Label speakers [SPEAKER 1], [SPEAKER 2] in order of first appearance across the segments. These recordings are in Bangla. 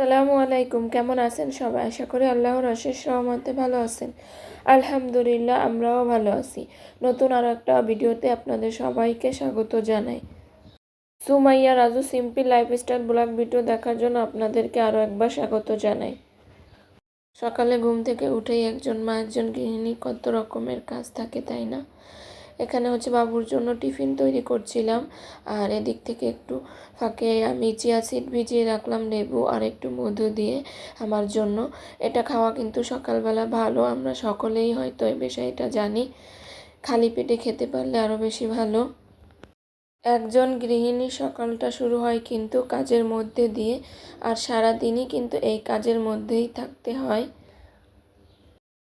[SPEAKER 1] আসসালামু আলাইকুম। কেমন আছেন সবাই? আশা করি আল্লাহর অশেষ রহমতে ভালো আছেন। আলহামদুলিল্লাহ, আমরাও ভালো আছি। নতুন আর একটা ভিডিওতে আপনাদের সবাইকে স্বাগত জানাই। Sumaiya Raju simple lifestyle blog video দেখার জন্য আপনাদেরকে আরও একবার স্বাগত জানাই। সকালে ঘুম থেকে উঠেই একজন মা, একজন গৃহিণী কত রকমের কাজ থাকে, তাই না? এখানে বাবুর জন্য টিফিন তৈরি করছিলাম, আর এদিক থেকে একটু ফাঁকে আমি চিয়া সিড ভিজিয়ে রাখলাম লেবু আর একটু মধু দিয়ে আমার জন্য। এটা খাওয়া কিন্তু সকালবেলা ভালো, আমরা সকলেই হয়তো এই বিষয়টা জানি। খালি পেটে খেতে পারলে আরও বেশি ভালো। একজন গৃহিণীর সকালটা শুরু হয় কিন্তু কাজের মধ্যে দিয়ে, আর সারাদিনই কিন্তু এই কাজের মধ্যেই থাকতে হয়।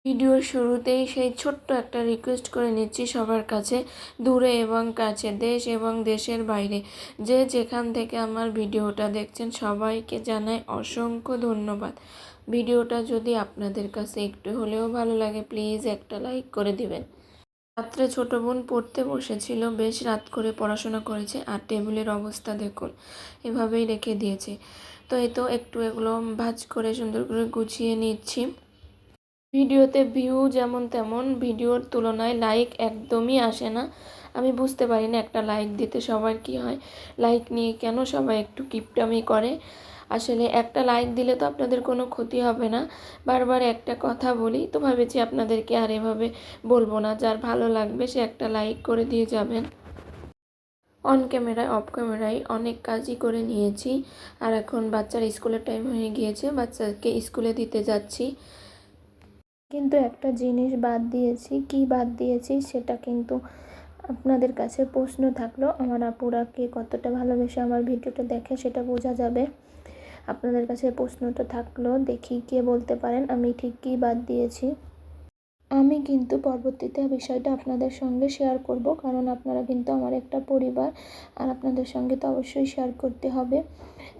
[SPEAKER 1] ভিডিওর শুরুতেই সেই ছোট্ট একটা রিকোয়েস্ট করে নিচ্ছি সবার কাছে, দূরে এবং কাছে, দেশ এবং দেশের বাইরে, যে যেখান থেকে আমার ভিডিওটা দেখছেন সবাইকে জানাই অসংখ্য ধন্যবাদ। ভিডিওটা যদি আপনাদের কাছে একটু হলেও ভালো লাগে, প্লিজ একটা লাইক করে দিবেন। রাত্রে ছোট বোন পড়তে বসেছিল, বেশ রাত করে পড়াশোনা করেছে, আর টেবিলের অবস্থা দেখুন, এভাবেই রেখে দিয়েছে। তো এই তো একটু এগুলো ভাঁজ করে সুন্দর করে গুছিয়ে নিচ্ছি। ভিডিওতে ভিউ যেমন তেমন, ভিডিওর তুলনায় লাইক একদমই আসে না। আমি বুঝতে পারি না একটা লাইক দিতে সবার কি হয়, লাইক নিয়ে কেন সবাই একটু কিপটামি করে। আসলে একটা লাইক দিলে তো আপনাদের কোনো ক্ষতি হবে না। বারবার একটা কথা বলি, তো ভেবেছি আপনাদেরকে আর এভাবে বলবো না। যার ভালো লাগবে সে একটা লাইক করে দিয়ে যাবেন। অন ক্যামেরায় অফ ক্যামেরায় অনেক কাজই করে নিয়েছি, আর এখন বাচ্চার স্কুলের টাইম হয়ে গিয়েছে, বাচ্চাকে স্কুলে দিতে যাচ্ছি। কিন্তু একটা জিনিস বাদ দিয়েছি। কি বাদ দিয়েছি সেটা কিন্তু আপনাদের কাছে প্রশ্ন থাকলো। আমার আপুরা কে কতটা ভালোবেসে আমার ভিডিওটা দেখে সেটা বোঝা যাবে। আপনাদের কাছে প্রশ্নটা থাকলো, দেখি কে বলতে পারেন আমি ঠিক কী বাদ দিয়েছি। আমি কিন্তু পরবর্তীতে বিষয়টা আপনাদের সঙ্গে শেয়ার করব, কারণ আপনারা কিন্তু আমার একটা পরিবার, আর আপনাদের সঙ্গে তো অবশ্যই শেয়ার করতে হবে।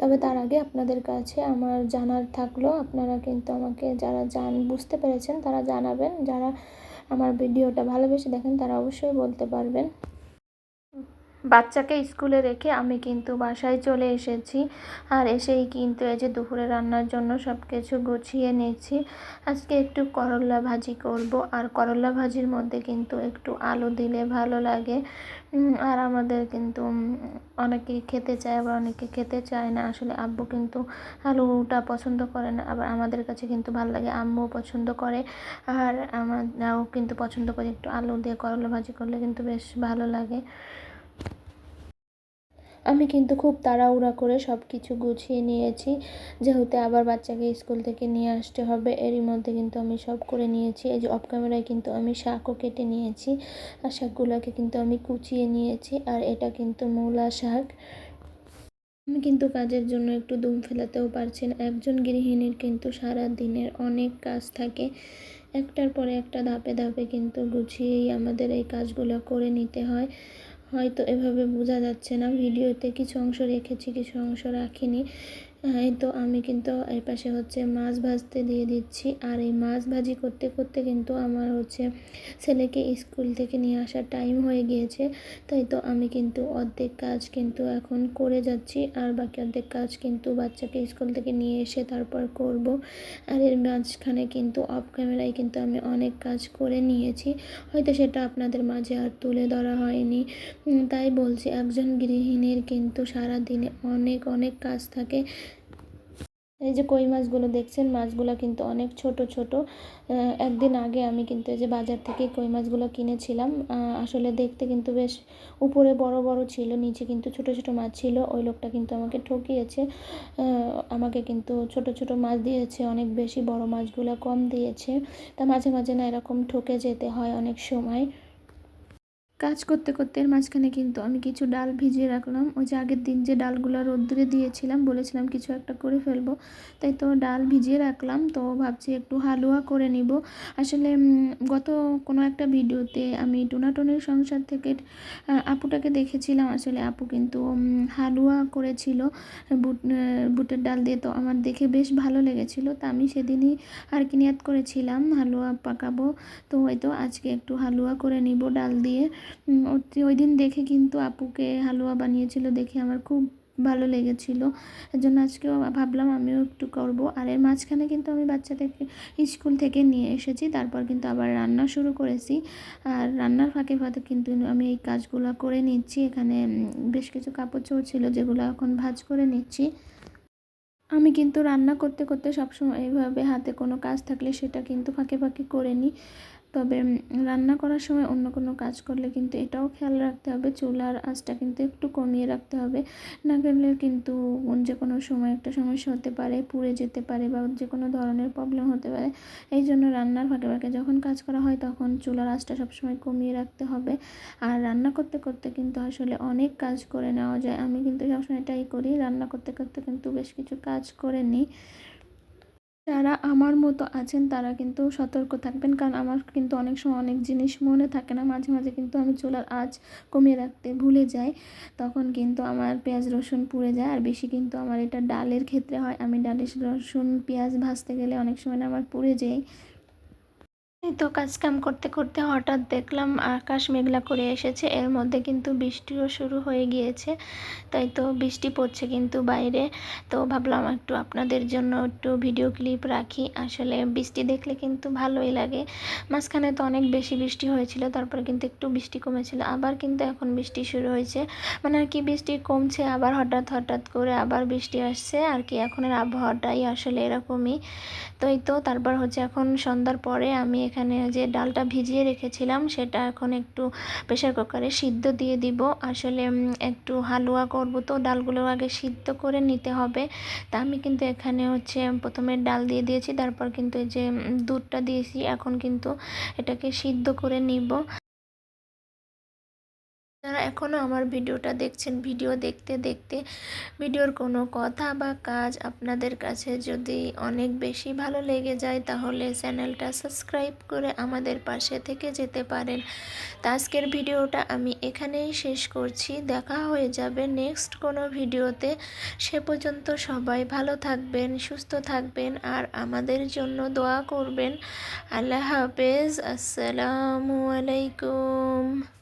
[SPEAKER 1] তবে তার আগে আপনাদের কাছে আমার জানার থাকলো, আপনারা কিন্তু আমাকে যারা বুঝতে পেরেছেন তারা জানাবেন, যারা আমার ভিডিওটা ভালোবেসে দেখেন তারা অবশ্যই বলতে পারবেন। বাচ্চাকে স্কুলে রেখে আমি কিন্তু বাসায় চলে এসেছি, আর এসেই কিন্তু এই যে দুপুরে রান্নার জন্য সব কিছু গুছিয়ে নিচ্ছি। আজকে একটু করলা ভাজি করব, আর করলা ভাজির মধ্যে কিন্তু একটু আলু দিলে ভালো লাগে। আর আমাদের কিন্তু অনেকেই খেতে চায়, আবার অনেকে খেতে চায় না। আসলে আব্বু কিন্তু আলুটা পছন্দ করে না, আবার আমাদের কাছে কিন্তু ভালো লাগে, আম্মুও পছন্দ করে, আর আমরাও কিন্তু পছন্দ করি। একটু আলু দিয়ে করলা ভাজি করলে কিন্তু বেশ ভালো লাগে। আমি কিন্তু খুব তাড়াহুড়া করে সব কিছু গুছিয়ে নিয়েছি, যেহেতু আবার বাচ্চাকে স্কুল থেকে নিয়ে আসতে হবে। এরই মধ্যে কিন্তু আমি সব করে নিয়েছি। এই যে অফ ক্যামেরায় কিন্তু আমি শাকও কেটে নিয়েছি, আর শাকগুলোকে কিন্তু আমি কুচিয়ে নিয়েছি, আর এটা কিন্তু মূলা শাক। আমি কিন্তু কাজের জন্য একটু দম ফেলাতেও পারছি না। একজন গৃহিণীর কিন্তু সারা দিনের অনেক কাজ থাকে, একটার পরে একটা ধাপে ধাপে কিন্তু গুছিয়েই আমাদের এই কাজগুলো করে নিতে হয়। হয়তো এভাবে বোঝা যাচ্ছে না, ভিডিওতে কিছু অংশ রেখেছি কিছু অংশ রাখিনি। এই তো আমি কিন্তু এই পাশে মাছ ভাজতে দিয়ে দিচ্ছি, আর এই মাছ ভাজি করতে করতে কিন্তু আমার ছেলেকে স্কুল থেকে নিয়ে আসার টাইম হয়ে গিয়েছে। তাই তো আমি কিন্তু অর্ধেক কাজ কিন্তু এখন করে যাচ্ছি, আর বাকি অর্ধেক কাজ কিন্তু বাচ্চাকে স্কুল থেকে নিয়ে এসে তারপর করব। আর এর মাঝখানে কিন্তু অফ ক্যামেরায় কিন্তু আমি অনেক কাজ করে নিয়েছি, হয়তো সেটা আপনাদের মাঝে আর তুলে ধরা হয়নি। তাই বলছি, একজন গৃহিণীর কিন্তু সারাদিনে অনেক অনেক কাজ থাকে। এই যে কই মাছগুলো দেখছেন, মাছগুলো কিন্তু অনেক ছোট ছোট। একদিন আগে আমি কিন্তু এই যে বাজার থেকে কই মাছগুলো কিনেছিলাম। আসলে দেখতে কিন্তু বেশ উপরে বড় বড় ছিল, নিচে কিন্তু ছোট ছোট মাছ ছিল। ওই লোকটা কিন্তু আমাকে ঠকিয়েছে, আমাকে কিন্তু ছোট ছোট মাছ দিয়েছে, অনেক বেশি বড় মাছগুলো কম দিয়েছে। তা মাঝে মাঝে না এরকম ঠকে যেতে হয় অনেক সময়। কাজ করতে করতে এর মাঝখানে কিন্তু আমি কিছু ডাল ভিজিয়ে রাখলাম। ওই যে আগের দিন যে ডালগুলো রোদ্দুরে দিয়েছিলাম, বলেছিলাম কিছু একটা করে ফেলবো, তাই তো ডাল ভিজিয়ে রাখলাম। তো ভাবছি একটু হালুয়া করে নিব। আসলে গত কোনো একটা ভিডিওতে আমি টুনাটুনির সংসার থেকে আপুটাকে দেখেছিলাম। আসলে আপু কিন্তু হালুয়া করেছিল বুটের ডাল দিয়ে, তো আমার দেখে বেশ ভালো লেগেছিলো। তা আমি সেদিনই আর কি নিয়াত করেছিলাম হালুয়া পাকাবো। তো হয়তো আজকে একটু হালুয়া করে নিব ডাল দিয়ে। ওই দিন দেখে কিন্তু আপুকে হালুয়া বানিয়েছিল দেখে আমার খুব
[SPEAKER 2] ভালো লেগেছিল, এর জন্য আজকেও ভাবলাম আমিও একটু করব। আর এর মাঝখানে কিন্তু আমি বাচ্চাটাকে স্কুল থেকে নিয়ে এসেছি, তারপর কিন্তু আবার রান্না শুরু করেছি। আর রান্নার ফাঁকে ফাঁকে কিন্তু আমি এই কাজগুলো করে নিচ্ছি। এখানে বেশ কিছু কাপড় চোপড় ছিল যেগুলো এখন ভাঁজ করে নিচ্ছি। আমি কিন্তু রান্না করতে করতে সবসময় এইভাবে হাতে কোনো কাজ থাকলে সেটা কিন্তু ফাঁকে ফাঁকে করে নিই। তবে রান্না করার সময় অন্য কোনো কাজ করলে কিন্তু এটাও খেয়াল রাখতে হবে, চুলার আঁচটা কিন্তু একটু কমিয়ে রাখতে হবে, না করলে কিন্তু যে কোনো সময় একটা সমস্যা হতে পারে, পুড়ে যেতে পারে বা যে কোনো ধরনের প্রবলেম হতে পারে। এই জন্য রান্নার ফাঁকে ফাঁকে যখন কাজ করা হয় তখন চুলার আঁচটা সবসময় কমিয়ে রাখতে হবে। আর রান্না করতে করতে কিন্তু আসলে অনেক কাজ করে নেওয়া যায়, আমি কিন্তু সবসময় এটাই করি, রান্না করতে করতে কিন্তু বেশ কিছু কাজ করে নিই। যারা আমার মতো আছেন তারা কিন্তু সতর্ক থাকবেন, কারণ আমার কিন্তু অনেক সময় অনেক জিনিস মনে থাকে না, মাঝে মাঝে কিন্তু আমি চুলার আঁচ কমিয়ে রাখতে ভুলে যাই, তখন কিন্তু আমার পেঁয়াজ রসুন পুড়ে যায়। আর বেশি কিন্তু আমার এটা ডালের ক্ষেত্রে হয়, আমি ডালের রসুন পেঁয়াজ ভাজতে গেলে অনেক সময় না আমার পুড়ে যায়। এই তো কাজকাম করতে করতে হঠাৎ দেখলাম আকাশ মেঘলা করে এসেছে, এর মধ্যে কিন্তু বৃষ্টিও শুরু হয়ে গিয়েছে। তাই তো বৃষ্টি পড়ছে কিন্তু বাইরে। তো ভাবলাম একটু আপনাদের জন্য একটু ভিডিও ক্লিপ রাখি। আসলে বৃষ্টি দেখলে কিন্তু ভালোই লাগে। মাঝখানে তো অনেক বেশি বৃষ্টি হয়েছিল, তারপরে কিন্তু একটু বৃষ্টি কমেছিল, আবার কিন্তু এখন বৃষ্টি শুরু হয়েছে। মানে আর কি, বৃষ্টি কমছে আবার হঠাৎ হঠাৎ করে আবার বৃষ্টি আসছে আর কি, এখনের আবহাওয়াটাই আসলে এরকমই। তো এই তো তারপর হচ্ছে এখন সন্ধ্যার পরে আমি এখানে যে ডালটা ভিজিয়ে রেখেছিলাম সেটা এখন একটু প্রেসার কুকারে সিদ্ধ দিয়ে দিব। আসলে একটু হালুয়া করব, তো ডালগুলো আগে সিদ্ধ করে নিতে হবে। তা আমি কিন্তু এখানে হচ্ছে প্রথমে ডাল দিয়ে দিয়েছি, তারপর কিন্তু এই যে দুধটা দিয়েছি, এখন কিন্তু এটাকে সিদ্ধ করে নিব। যারা এখনও আমার ভিডিওটা দেখছেন, ভিডিও দেখতে দেখতে ভিডিওর কোনো কথা বা কাজ আপনাদের কাছে যদি অনেক বেশি ভালো লেগে যায় তাহলে চ্যানেলটা সাবস্ক্রাইব করে আমাদের পাশে থেকে যেতে পারেন। তো আজকের ভিডিওটা আমি এখানেই শেষ করছি, দেখা হয়ে যাবে নেক্সট কোনো ভিডিওতে। সে পর্যন্ত সবাই ভালো থাকবেন, সুস্থ থাকবেন আর আমাদের জন্য দোয়া করবেন। আল্লাহ হাফেজ, আসসালামু আলাইকুম।